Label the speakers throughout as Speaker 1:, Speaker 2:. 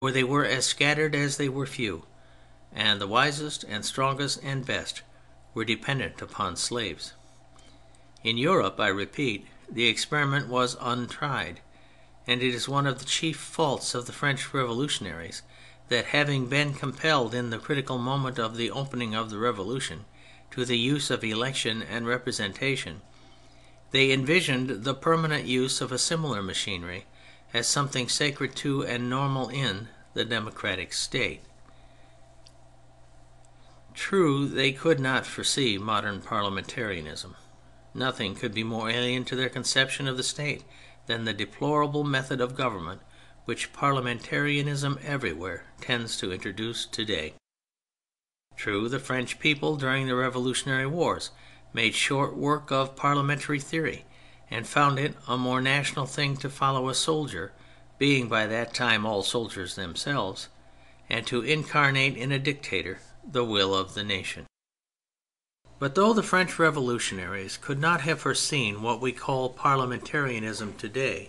Speaker 1: for they were as scattered as they were few, and the wisest and strongest and best were dependent upon slaves. In Europe, I repeat, the experiment was untried, and it is one of the chief faults of the French revolutionaries that, having been compelled in the critical moment of the opening of the Revolution to the use of election and representation, they envisioned the permanent use of a similar machinery as something sacred to and normal in the democratic state. True, they could not foresee modern parliamentarism. Nothing could be more alien to their conception of the state than the deplorable method of government which parliamentarism everywhere tends to introduce today. True, the French people during the Revolutionary Wars made short work of parliamentary theory, and found it a more national thing to follow a soldier, being by that time all soldiers themselves, and to incarnate in a dictator the will of the nation. But though the French revolutionaries could not have foreseen what we call parliamentarism today,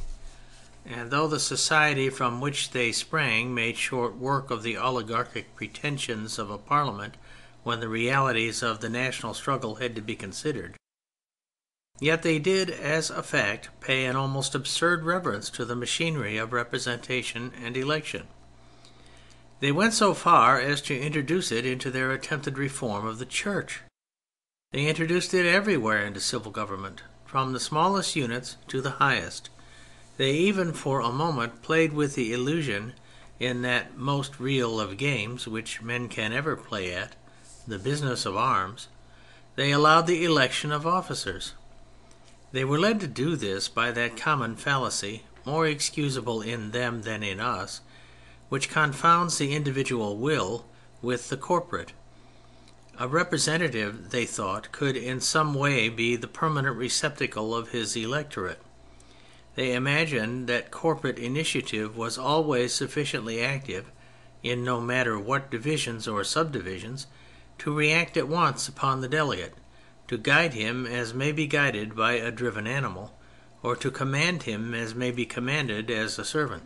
Speaker 1: and though the society from which they sprang made short work of the oligarchic pretensions of a parliament when the realities of the national struggle had to be considered, yet they did, as a fact, pay an almost absurd reverence to the machinery of representation and election. They went so far as to introduce it into their attempted reform of the Church. They introduced it everywhere into civil government, from the smallest units to the highest. They even for a moment played with the illusion in that most real of games which men can ever play at, the business of arms. They allowed the election of officers. They were led to do this by that common fallacy, more excusable in them than in us, which confounds the individual will with the corporate. A representative, they thought, could in some way be the permanent receptacle of his electorate. They imagined that corporate initiative was always sufficiently active, in no matter what divisions or subdivisions, to react at once upon the delegate, to guide him as may be guided by a driven animal, or to command him as may be commanded as a servant.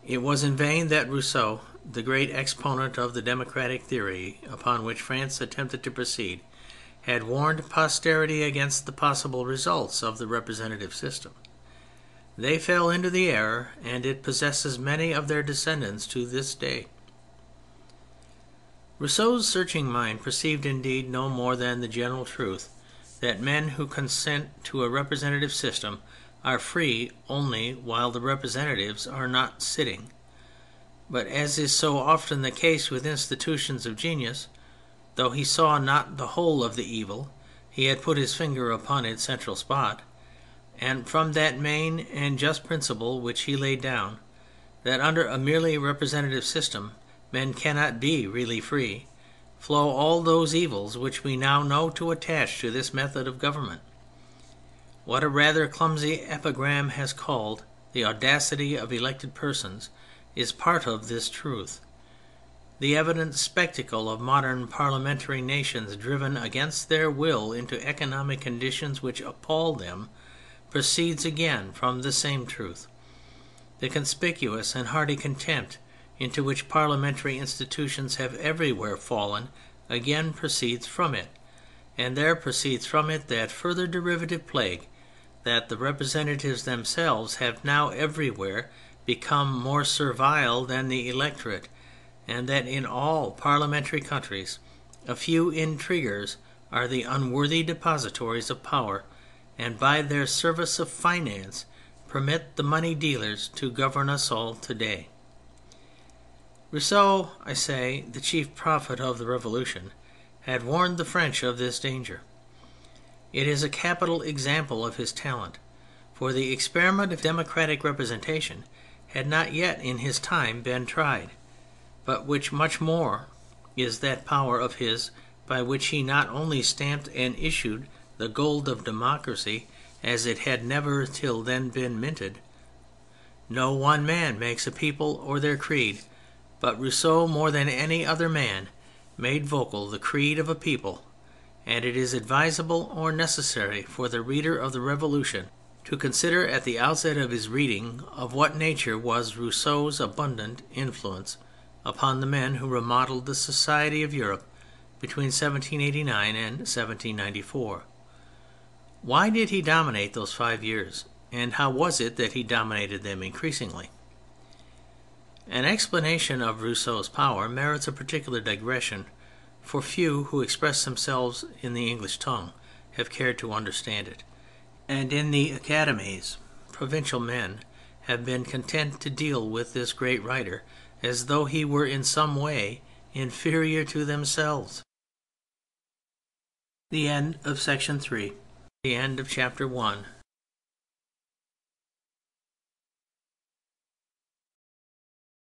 Speaker 1: It was in vain that Rousseau, the great exponent of the democratic theory upon which France attempted to proceed, had warned posterity against the possible results of the representative system. They fell into the error, and it possesses many of their descendants to this day. Rousseau's searching mind perceived indeed no more than the general truth that men who consent to a representative system are free only while the representatives are not sitting. But as is so often the case with institutions of genius, though he saw not the whole of the evil, he had put his finger upon its central spot, and from that main and just principle which he laid down, that under a merely representative system men cannot be really free, flow all those evils which we now know to attach to this method of government. What a rather clumsy epigram has called the audacity of elected persons is part of this truth. The evident spectacle of modern parliamentary nations driven against their will into economic conditions which appall them proceeds again from the same truth. The conspicuous and hearty contempt into which parliamentary institutions have everywhere fallen again proceeds from it, and there proceeds from it that further derivative plague, that the representatives themselves have now everywhere become more servile than the electorate, and that in all parliamentary countries a few intriguers are the unworthy depositories of power, and by their service of finance permit the money dealers to govern us all today. Rousseau, I say, the chief prophet of the Revolution, had warned the French of this danger. It is a capital example of his talent, for the experiment of democratic representation had not yet in his time been tried, but which much more is that power of his by which he not only stamped and issued the gold of democracy as it had never till then been minted. No one man makes a people or their creed, but Rousseau more than any other man made vocal the creed of a people, and it is advisable or necessary for the reader of the Revolution to consider at the outset of his reading of what nature was Rousseau's abundant influence upon the men who remodelled the society of Europe between 1789 and 1794. Why did he dominate those 5 years, and how was it that he dominated them increasingly? An explanation of Rousseau's power merits a particular digression, for few who express themselves in the English tongue have cared to understand it, and in the academies provincial men have been content to deal with this great writer as though he were in some way inferior to themselves. The end of section 3. The end of chapter 1.